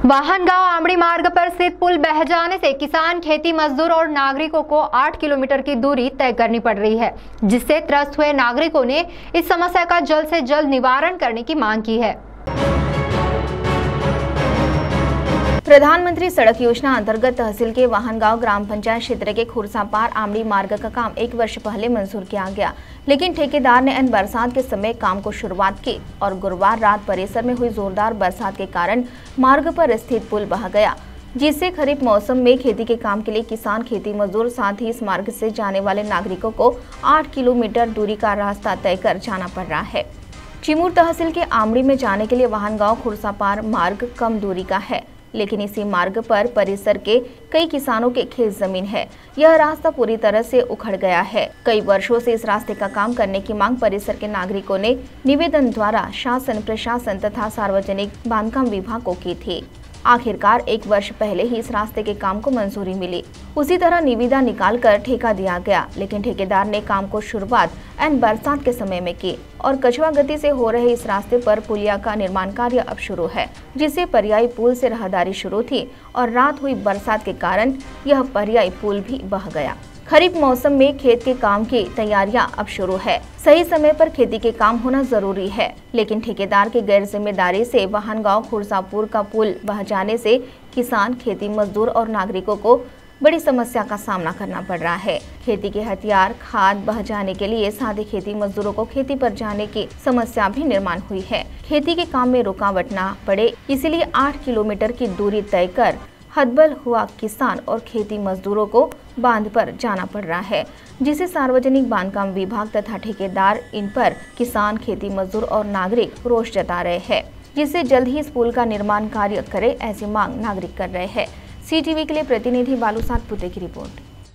वाहन गांव आमड़ी मार्ग पर स्थित पुल बह जाने से किसान, खेती मजदूर और नागरिकों को 8 किलोमीटर की दूरी तय करनी पड़ रही है, जिससे त्रस्त हुए नागरिकों ने इस समस्या का जल्द से जल्द निवारण करने की मांग की है। प्रधानमंत्री सड़क योजना अंतर्गत तहसील के वाहनगांव ग्राम पंचायत क्षेत्र के खुरसापार आमड़ी मार्ग का काम 1 वर्ष पहले मंजूर किया गया, लेकिन ठेकेदार ने इन बरसात के समय काम को शुरुआत की और गुरुवार रात परिसर में हुई जोरदार बरसात के कारण मार्ग पर स्थित पुल बह गया, जिससे खरीफ मौसम में खेती के काम के लिए किसान, खेती मजदूर साथ ही इस मार्ग से जाने वाले नागरिकों को 8 किलोमीटर दूरी का रास्ता तय कर जाना पड़ रहा है। चिमूर तहसील के आमड़ी में जाने के लिए वाहनगांव खुरसापार मार्ग कम दूरी का है, लेकिन इसी मार्ग पर परिसर के कई किसानों के खेत जमीन है। यह रास्ता पूरी तरह से उखड़ गया है। कई वर्षों से इस रास्ते का काम करने की मांग परिसर के नागरिकों ने निवेदन द्वारा शासन, प्रशासन तथा सार्वजनिक बांधकाम विभाग को की थी। आखिरकार 1 वर्ष पहले ही इस रास्ते के काम को मंजूरी मिली। उसी तरह निविदा निकालकर ठेका दिया गया, लेकिन ठेकेदार ने काम को शुरुआत एन बरसात के समय में की और कछुआ गति से हो रहे इस रास्ते पर पुलिया का निर्माण कार्य अब शुरू है, जिससे पर्यायी पुल से राहदारी शुरू थी और रात हुई बरसात के कारण यह पर्यायी पुल भी बह गया। खरीफ मौसम में खेत के काम की तैयारियां अब शुरू है। सही समय पर खेती के काम होना जरूरी है, लेकिन ठेकेदार की गैर जिम्मेदारी से वाहनगांव खुरसापुर का पुल बह जाने से किसान, खेती मजदूर और नागरिकों को बड़ी समस्या का सामना करना पड़ रहा है। खेती के हथियार, खाद बह जाने के लिए साथ ही खेती मजदूरों को खेती पर जाने की समस्या भी निर्माण हुई है। खेती के काम में रुकावट न पड़े, इसलिए 8 किलोमीटर की दूरी तय कर हतबल हुआ किसान और खेती मजदूरों को बांध पर जाना पड़ रहा है, जिसे सार्वजनिक बांधकाम विभाग तथा ठेकेदार इन पर किसान, खेती मजदूर और नागरिक रोष जता रहे हैं, जिससे जल्द ही इस पुल का निर्माण कार्य करे, ऐसी मांग नागरिक कर रहे हैं। CTV के लिए प्रतिनिधि बालू सातपुते की रिपोर्ट।